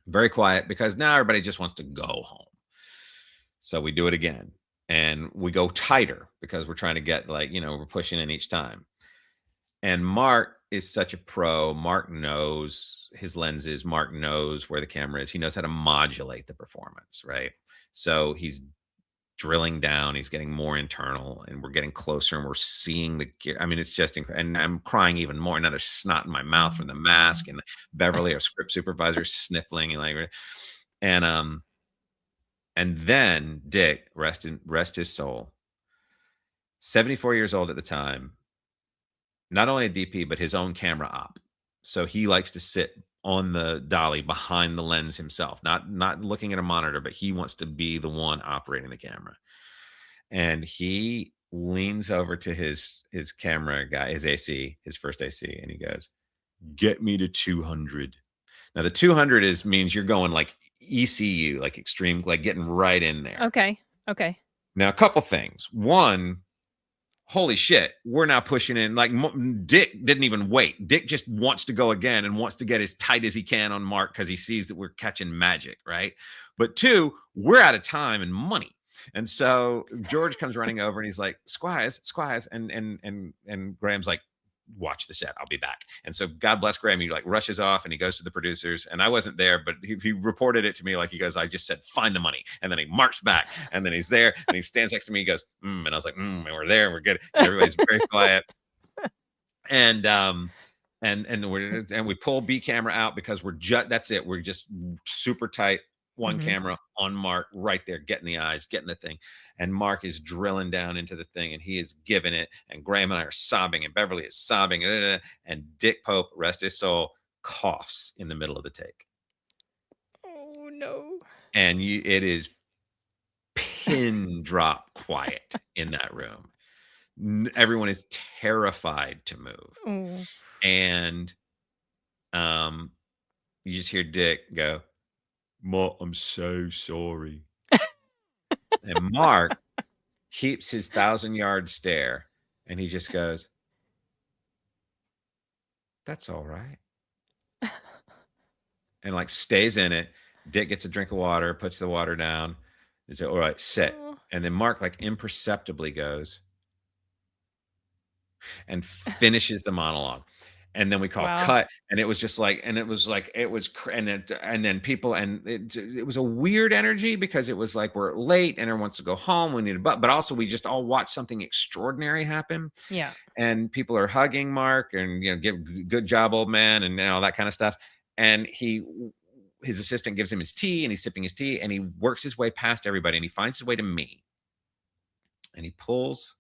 Very quiet because now everybody just wants to go home. So we do it again. And we go tighter because we're trying to get, like, we're pushing in each time. And Mark is such a pro. Mark knows his lenses. Mark knows where the camera is. He knows how to modulate the performance, right? So he's drilling down. He's getting more internal, and we're getting closer, and we're seeing the gear. I mean, it's just incredible. And I'm crying even more. Now there's snot in my mouth from the mask, and Beverly, our script supervisor, sniffling, and then Dick, rest his soul, 74 years old at the time. Not only a DP, but his own camera op. So he likes to sit on the dolly behind the lens himself, not looking at a monitor, but he wants to be the one operating the camera. And he leans over to his camera guy, his AC, his first AC, and he goes, "Get me to 200." Now the 200 means you're going like ECU, like extreme, like getting right in there. Okay. Now a couple things. One, holy shit, we're now pushing in. Like, Dick didn't even wait. Dick just wants to go again and wants to get as tight as he can on Mark because he sees that we're catching magic, right? But 2, we're out of time and money. And so George comes running over and he's like, squires. And Graham's like, watch the set. I'll be back. And so God bless Graham. He like rushes off and he goes to the producers. And I wasn't there, but he reported it to me. Like, he goes, I just said, find the money. And then he marched back and then he's there and he stands next to me. He goes, and I was like, and we're there and we're good. And everybody's very quiet. And we pull B camera out because that's it. We're just super tight. One camera on Mark right there, getting the eyes, getting the thing. And Mark is drilling down into the thing and he is giving it. And Graham and I are sobbing and Beverly is sobbing. And Dick Pope, rest his soul, coughs in the middle of the take. Oh, no. And it is pin drop quiet in that room. Everyone is terrified to move. Oh. And you just hear Dick go, "Mark, I'm so sorry." And Mark keeps his 1,000-yard stare and he just goes, "That's all right." And like stays in it. Dick gets a drink of water, puts the water down. He says, "All right, sit." And then Mark like imperceptibly goes and finishes the monologue. And then we call cut, and it was just like, and then people, and it was a weird energy because it was like, we're late and everyone wants to go home. We need but also we just all watched something extraordinary happen. Yeah. And people are hugging Mark and, give good job, old man, and all that kind of stuff. And his assistant gives him his tea and he's sipping his tea and he works his way past everybody and he finds his way to me. And he pulls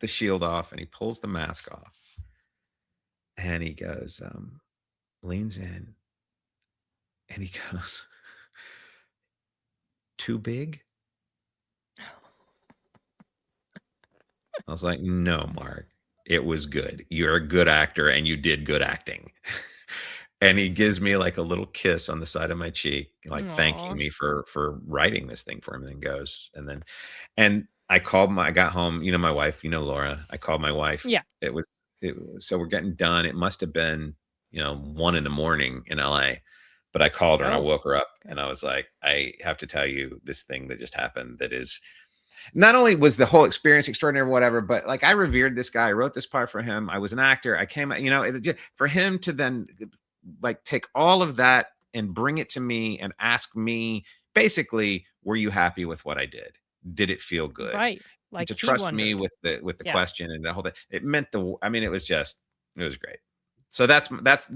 the shield off and he pulls the mask off. And he goes, leans in and he goes, "Too big?" I was like, "No, Mark, it was good. You're a good actor and you did good acting." And he gives me like a little kiss on the side of my cheek, like thanking me for writing this thing for him, and then goes. And I got home, my wife, Laura, I called my wife. Yeah. So we're getting done. It must have been 1 in the morning in LA. But I called her and I Oh, woke her up okay. and I was like, I have to tell you this thing that just happened that is not only was the whole experience extraordinary or whatever, but like I revered this guy. I wrote this part for him. I was an actor. I came, for him to then like take all of that and bring it to me and ask me basically, were you happy with what I did? Did it feel good? Right. And Like to he trust me wondered. with the Yeah. question and the whole thing, it meant I mean, it was great. So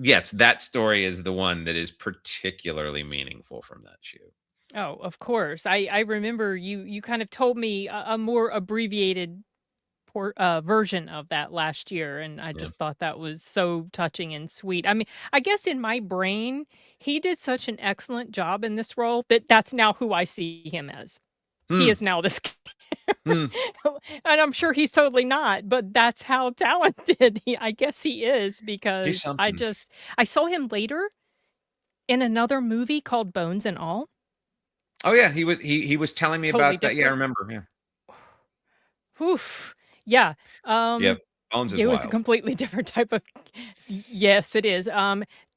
yes, that story is the one that is particularly meaningful from that shoot. Oh, of course. I remember you kind of told me a more abbreviated version of that last year, and I Yeah. just thought that was so touching and sweet. I mean, I guess in my brain, he did such an excellent job in this role that that's now who I see him as. He Hmm. is now this Hmm. and I'm sure he's totally not, but that's how talented I guess he is He's because something. I saw him later in another movie called Bones and All, Oh yeah, he was telling me totally about that. Yeah, I different. remember. Yeah. Oof. Yeah, Yeah. Bones is it was a wild. completely different type of yes, it is.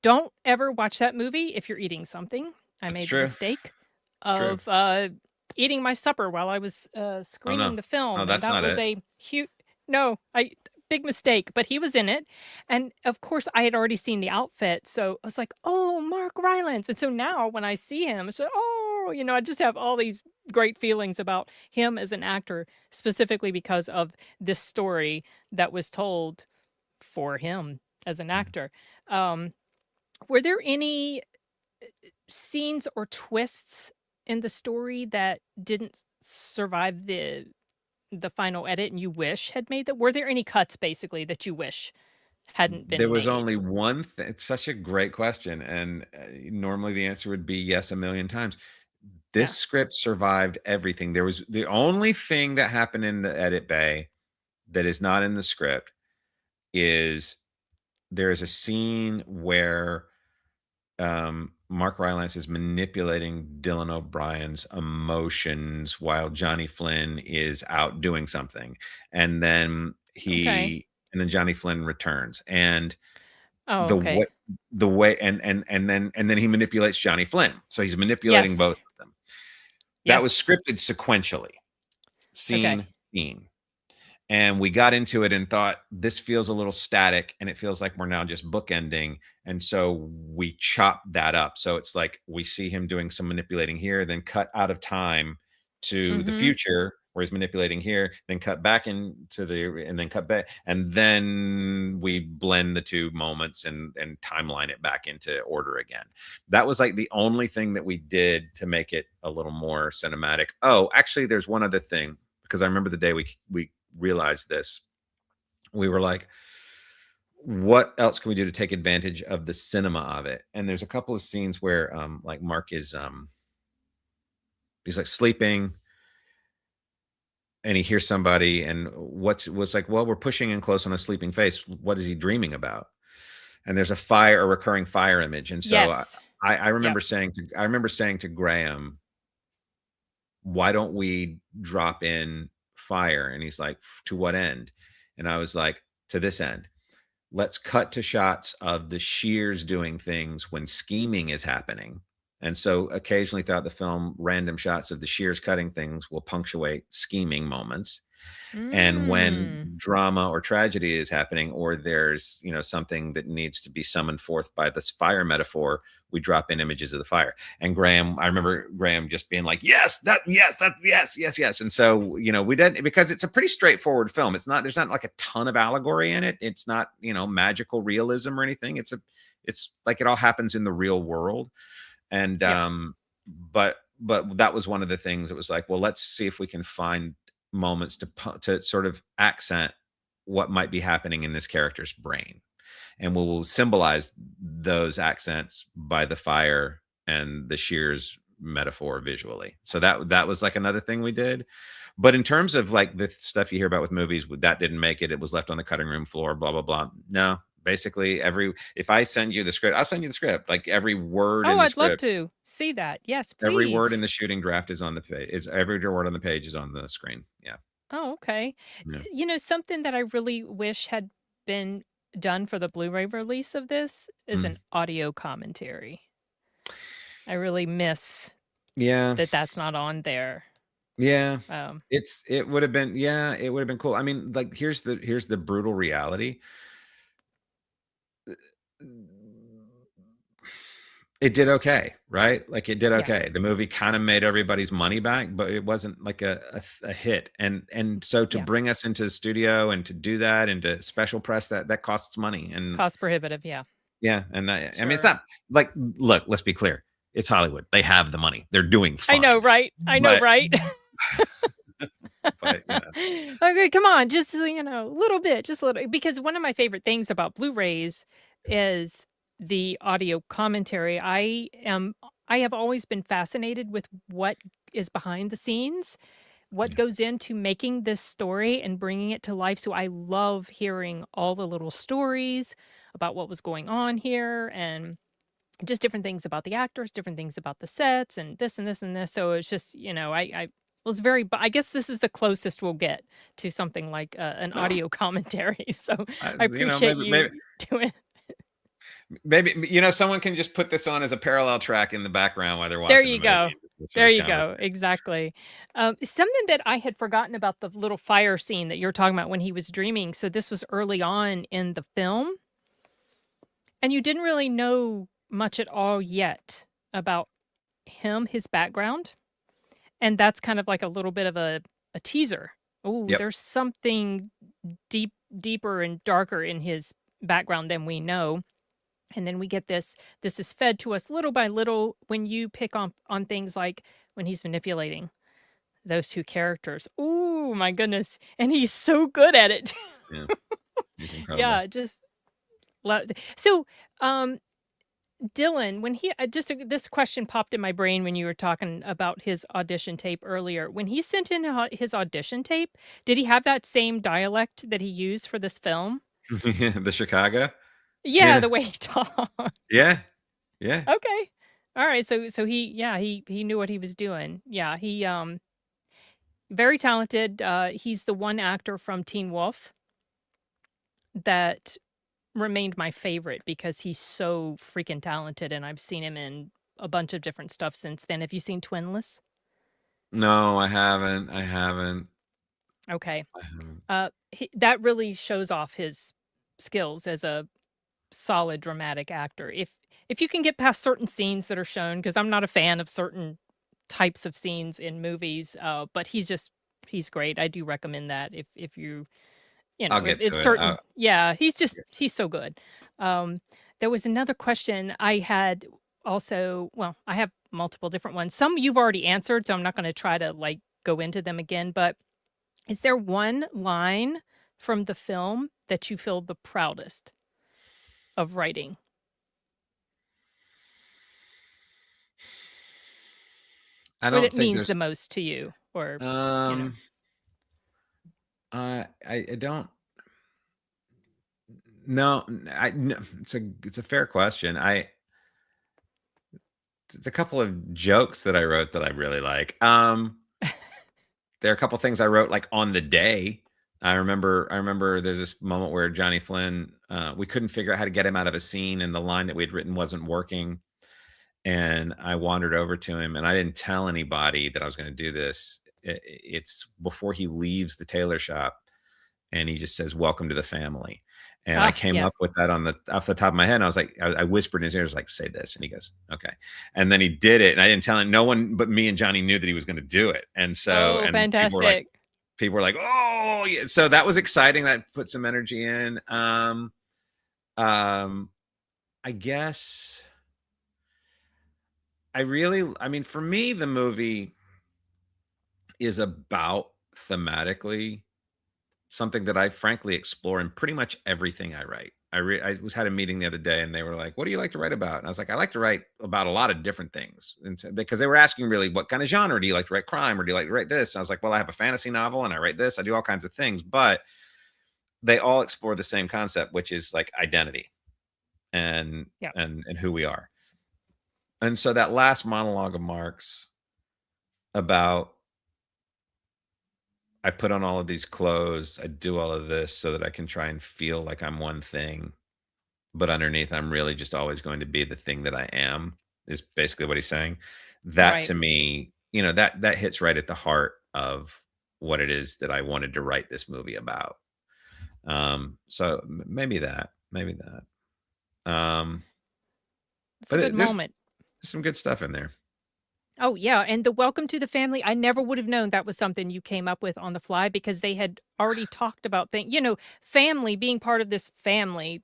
Don't ever watch that movie if you're eating something. I That's made the true. mistake It's true. of, eating my supper while I was, Oh screening no. the No, film, and that's that not was it. a huge no, I big mistake, but he was in it, and, of course, I had already seen the outfit, so I was like, "Oh, Mark Rylance," and so now when I see him, it's like, "Oh," I just have all these great feelings about him as an actor, specifically because of this story that was told for him as an Mhm. actor. Um, were there any scenes or twists in the story that didn't survive the final edit and you wish had made that? Were there any cuts basically that you wish hadn't There been was made? only one thing. It's such a great question, and normally the answer would be yes a million times. This Yeah. script survived everything. There was the only thing that happened in the edit bay that is not in the script is there is a scene where Mark Rylance is manipulating Dylan O'Brien's emotions while Johnny Flynn is out doing something, and then Okay. Johnny Flynn returns, and Oh, the way okay. and then he manipulates Johnny Flynn, so he's manipulating Yes. both of them. That was Yes. scripted sequentially, Okay. scene. And we got into it and thought this feels a little static and it feels like we're now just bookending, and so we chopped that up. So it's like we see him doing some manipulating here, then cut out of time to the Mhm. future where he's manipulating here, then cut back into the and then cut back, and then we blend the two moments and timeline it back into order again. That was like the only thing that we did to make it a little more cinematic. Oh, actually there's one other thing, because I remember the day we realized this. We were like, what else can we do to take advantage of the cinema of it? And there's a couple of scenes where like Mark is he's like sleeping and he hears somebody, and what's like, well, we're pushing in close on a sleeping face. What is he dreaming about? And there's a recurring fire image. And so Yes. I Yep. remember saying to Graham, why don't we drop in fire? And he's like, to what end? And I was like, to this end. Let's cut to shots of the shears doing things when scheming is happening. And so occasionally throughout the film, random shots of the shears cutting things will punctuate scheming moments. And when Mm. drama or tragedy is happening, or there's something that needs to be summoned forth by this fire metaphor, we drop in images of the fire. And I remember Graham just being like, yes. And so we didn't, because it's a pretty straightforward film. There's not like a ton of allegory in it. It's not magical realism or anything. It's like it all happens in the real world. And Yeah. but that was one of the things that was like, well, let's see if we can find moments to sort of accent what might be happening in this character's brain, and we'll symbolize those accents by the fire and the shears metaphor visually. So that was like another thing we did. But in terms of like the stuff you hear about with movies, that didn't make it. It was left on the cutting room floor, blah, blah, blah. No, basically if I send you the script, I'll send you the script. Like every word Oh, in the I'd love script, to see that. Yes, every word in please. the shooting draft is on the page. Is every word on the page is on the screen. Yeah. Oh, okay. Yeah. Something that I really wish had been done for the Blu-ray release of this is Mm. an audio commentary. I really miss Yeah. that that's not on there. Yeah. Um, It would have been, it would have been cool. I mean, like, here's the brutal reality. It did okay, right? Like, it did yeah, okay. The movie kind of made everybody's money back, but it wasn't like a hit. And so to yeah. bring us into the studio and to do that and to special press that costs money. It's And cost prohibitive, yeah. yeah, and I mean, it's Sure. not like, look, let's be clear. It's Hollywood. They have the money. They're doing I know, fine. right? I know, But right? but Okay, come on, just, a little bit, just a little, because one of my favorite things about Blu-rays is the audio commentary. I have always been fascinated with what is behind the scenes, what yeah. goes into making this story and bringing it to life. So I love hearing all the little stories about what was going on here and just different things about the actors, different things about the sets, and this and this and this. So it's just, I was very, I guess this is the closest we'll get to something like an audio commentary. So I appreciate Maybe you doing. someone can just put this on as a parallel track in the background while they're There watching the you movie go. and listen to There this you go. conversation. Exactly. Something that I had forgotten about the little fire scene that you're talking about when he was dreaming. So this was early on in the film, and you didn't really know much at all yet about him, his background. And that's kind of like a little bit of a teaser. Oh, Yep. there's something deeper and darker in his background than we know. And then we get this is fed to us little by little when you pick on things like when he's manipulating those two characters. Oh my goodness. And he's so good at it. Yeah. He's incredible. Yeah, just so Dylan, when he this question popped in my brain when you were talking about his audition tape earlier. When he sent in his audition tape, did he have that same dialect that he used for this film? The Chicago. Yeah, Yeah. the way he talked. Yeah. Yeah. Okay. All right. So he knew what he was doing. Yeah, he very talented. He's the one actor from Teen Wolf that remained my favorite because he's so freaking talented, and I've seen him in a bunch of different stuff since then. Have you seen Twinless? No, I haven't. I haven't. Okay. I haven't. That really shows off his skills as a solid dramatic actor. If you can get past certain scenes that are shown, because I'm not a fan of certain types of scenes in movies, but he's great. I do recommend that if you I'll if, get if to it. certain, yeah, Yeah. he's so good. Um, there was another question I had also. Well, I have multiple different ones. Some you've already answered, so I'm not going to try to like go into them again. But is there one line from the film that you feel the proudest of writing? I Or don't that think means the there's most to you, or, you know um I don't. No, no, it's a fair question. It's a couple of jokes that I wrote that I really like. There are a couple things I wrote like on the day. I remember there's this moment where Johnny Flynn, we couldn't figure out how to get him out of a scene, and the line that we'd written wasn't working. And I wandered over to him, and I didn't tell anybody that I was going to do this. It's before he leaves the tailor shop, and he just says, "Welcome to the family." And I ah, came yeah. up with that off the top of my head. And I was like, I whispered in his ear, I was like, "Say this," and he goes, "Okay." And then he did it, and I didn't tell him. No one but me and Johnny knew that he was going to do it. And so, Oh, and fantastic. people were like, "Oh, yeah!" So that was exciting. That put some energy in. Um, I guess I mean, for me, the movie is about thematically something that I frankly explore in pretty much everything I write. I was had a meeting the other day, and they were like, "What do you like to write about?" And I was like, "I like to write about a lot of different things." And so, because they were asking really, what kind of genre do you like to write? Crime, or do you like to write this? And I was like, "Well, I have a fantasy novel, and I write this. I do all kinds of things, but they all explore the same concept, which is like identity and Yeah. and who we are." And so that last monologue of Mark's about I put on all of these clothes, I do all of this so that I can try and feel like I'm one thing, but underneath I'm really just always going to be the thing that I am, is basically what he's saying. That Right. to me, that hits right at the heart of what it is that I wanted to write this movie about. So maybe that, maybe that. It's a But good there's moment. some good stuff in there. Oh, yeah, and the welcome to the family, I never would have known that was something you came up with on the fly because they had already talked about family being part of this family,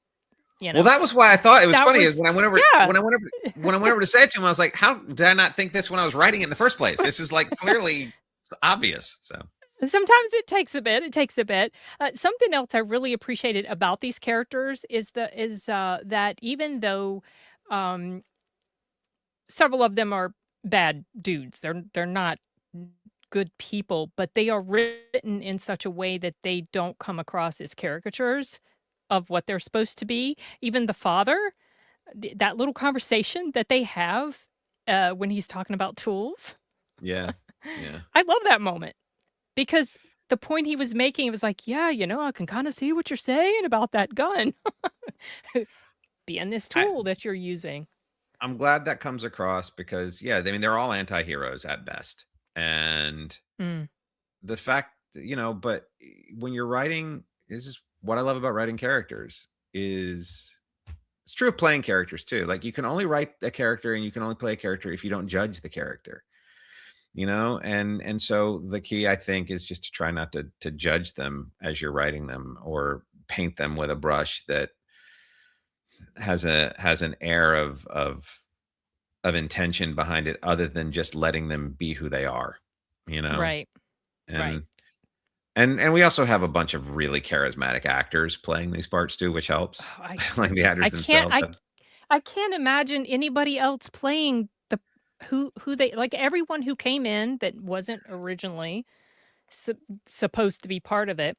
you Well, know. that was why I thought it was That funny is was when I went over yeah. when I went over when I went over to say it to him, I was like, "How did I not think this when I was writing it in the first place? This is like clearly obvious." So Sometimes it takes a bit, it takes a bit. Something else I really appreciated about these characters that even though, um, several of them are bad dudes, they're not good people, but they are written in such a way that they don't come across as caricatures of what they're supposed to be. Even the father, that little conversation that they have, when he's talking about tools, yeah, yeah. I love that moment. Because the point he was making, it was like, "Yeah, I can kinda see what you're saying about that gun being this I tool that you're using." I'm glad that comes across because yeah, I mean they're all anti-heroes at best. And Mm, the fact, but when you're writing, this is what I love about writing characters is it's true of playing characters too. Like you can only write a character and you can only play a character if you don't judge the character. And so the key I think is just to try not to judge them as you're writing them or paint them with a brush that has an air of intention behind it other than just letting them be who they are, you know? right, right. And and we also have a bunch of really charismatic actors playing these parts too, which helps. Oh, I Like the I actors can't themselves I have. I can't imagine anybody else playing the who they like, everyone who came in that wasn't originally sup supposed to be part of it,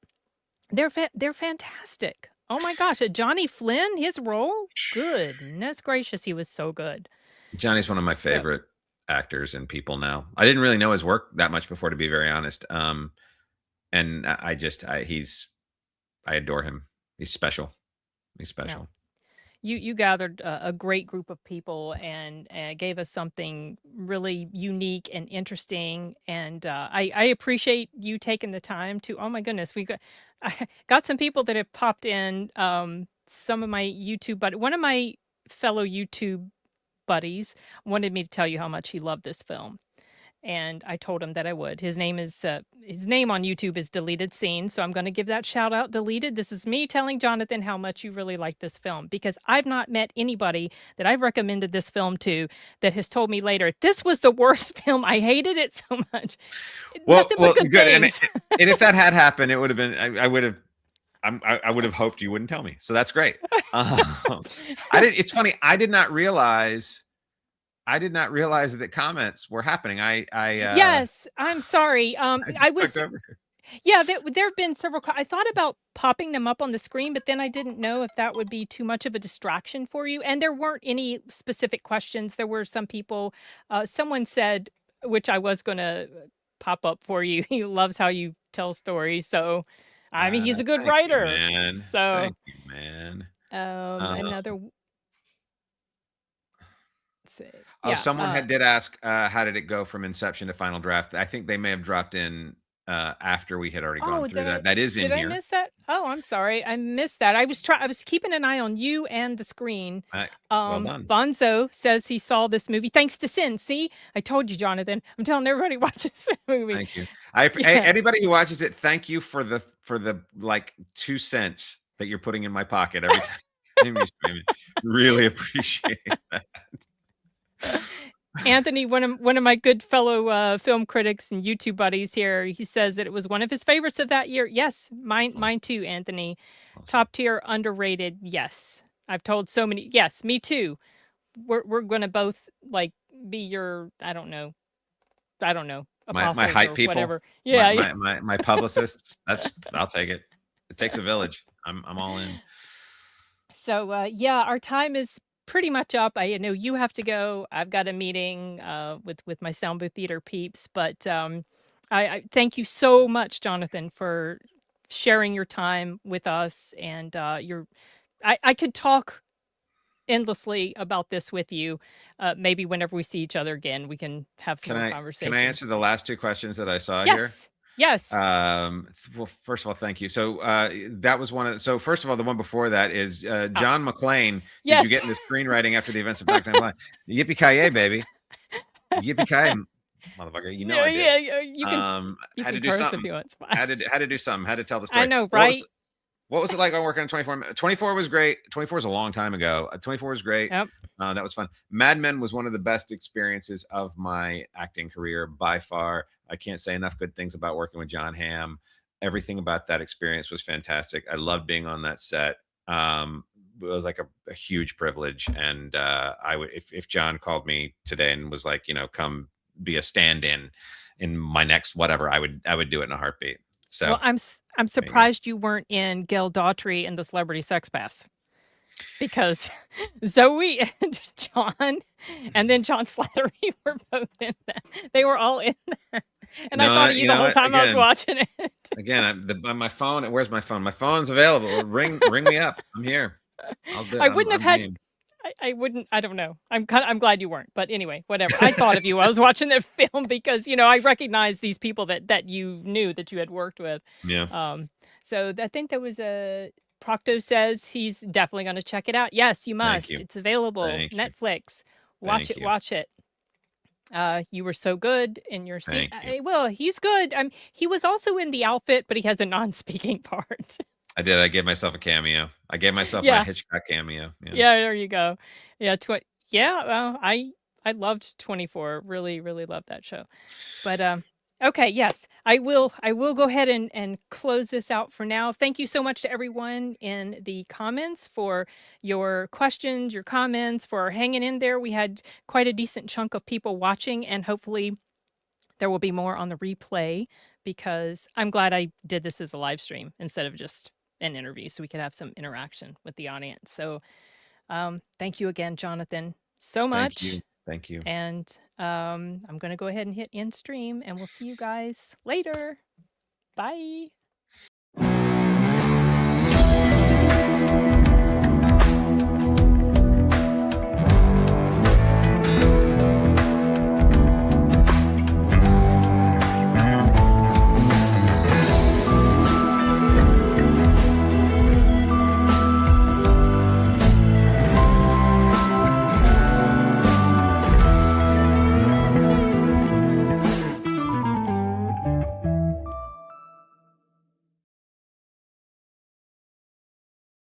they're fantastic. Oh my gosh, Johnny Flynn, his role? Goodness gracious, he was so good. Johnny's one of my So favorite actors and people now. I didn't really know his work that much before, to be very honest. And I just I adore him. He's special. He's no. special. You gathered a great group of people and gave us something really unique and interesting. And I appreciate you taking the time to. Oh my goodness, we got I got some people that have popped in. Some of my YouTube, but one of my fellow YouTube buddies wanted me to tell you how much he loved this film. And I told him that I would. His name on YouTube is Deleted Scene, so I'm gonna give that shout out, Deleted. This is me telling Jonathan how much you really like this film, because I've not met anybody that I've recommended this film to that has told me later, "This was the worst film, I hated it so much." Nothing but Well, good good. things. And if that had happened, it would have been. I would have. I would have hoped you wouldn't tell me. So that's great. I did. It's funny. I did not realize that comments were happening. Yes, I'm sorry. I I just was clicked over. Yeah, there have been several I thought about popping them up on the screen, but then I didn't know if that would be too much of a distraction for you, and there weren't any specific questions. There were some people someone said, which I was gonna pop up for you, he loves how you tell stories, so, I mean, he's a good Thank you, writer. man. So, Thank you, man. another let's see. Oh, Yeah, someone did ask, how did it go from inception to final draft? I think they may have dropped in after we had already gone oh, through that. That is in did I here. miss that? Oh, I'm sorry. I missed that. I was keeping an eye on you and the screen. Well done. Bonzo says he saw this movie thanks to Sin. See? I told you, Jonathan. I'm telling everybody watch this movie. Thank you. Yeah. Anybody who watches it, thank you for the like 2 cents that you're putting in my pocket every time you stream it. Really appreciate that. Anthony, one of my good fellow film critics and YouTube buddies here, he says that it was one of his favorites of that year. Yes, Awesome. mine too, Anthony. Awesome. Top tier, underrated. Yes, I've told so many. Yes, me too. We're gonna both like be your I don't know My apostles hype or people, whatever. Yeah, yeah. my publicists. I'll take it. It takes a village. I'm all in. So yeah, our time is pretty much up. I know you have to go. I've got a meeting with my sound booth theater peeps, but I thank you so much, Johnathan, for sharing your time with us. And I could talk endlessly about this with you. Maybe whenever we see each other again, we can have some Can more I conversations. answer the last two questions that I saw here? Yes. Yes. Well, first of all, thank you. So that was one of. So first of all, the one before that is Ah, John McClain. Did you yes. get into screenwriting after the events of Back Nine Live? Yippee ki baby! Yippee ki, motherfucker! You know Yeah, I did. yeah, yeah, you Had can to do curse if something. you want. It's fine. Had to do something. Had to tell the I story. know, What right? was it like on working on 24? 24 was great. 24 was a long time ago. 24 was great. Yep. That was fun. Mad Men was one of the best experiences of my acting career by far. I can't say enough good things about working with John Hamm. Everything about that experience was fantastic. I loved being on that set. It was like a huge privilege. And I would, if John called me today and was like, come be a stand-in in my next whatever, I would do it in a heartbeat. So Well, I'm there you go. surprised you weren't in Gail Daughtry and the Celebrity Sex Pass, because Zoe and John, and then John Slattery were both in that. They were all in that, and I thought of you the whole time I was Again, watching it. on my phone. Where's my phone? My phone's available. Ring me up. I'm here. I'll do. I wouldn't have I'm had. game. I wouldn't. I don't know. I'm glad you weren't. But anyway, whatever. I thought of you while I was watching that film, because I recognized these people that you knew, that you had worked with. Yeah. So I think there was a. Procto says he's definitely going to check it out. Yes, you Thank must. you. It's available. Thank you. Netflix. Watch Thank it. you. Watch it. You were so good in your scene. Thank you. Well, he's good. He was also in The Outfit, but he has a non-speaking part. I did. I gave myself a cameo. I gave myself my Yeah. Hitchcock cameo. Yeah. Yeah, there you go. Yeah, yeah, well, I loved 24. Really, really loved that show. But okay, yes. I will go ahead and close this out for now. Thank you so much to everyone in the comments for your questions, your comments, for hanging in there. We had quite a decent chunk of people watching, and hopefully there will be more on the replay, because I'm glad I did this as a live stream instead of just an interview, so we could have some interaction with the audience. So thank you again, Johnathan, so Thank much. you. Thank you. And I'm going to go ahead and hit end stream, and we'll see you guys later. Bye.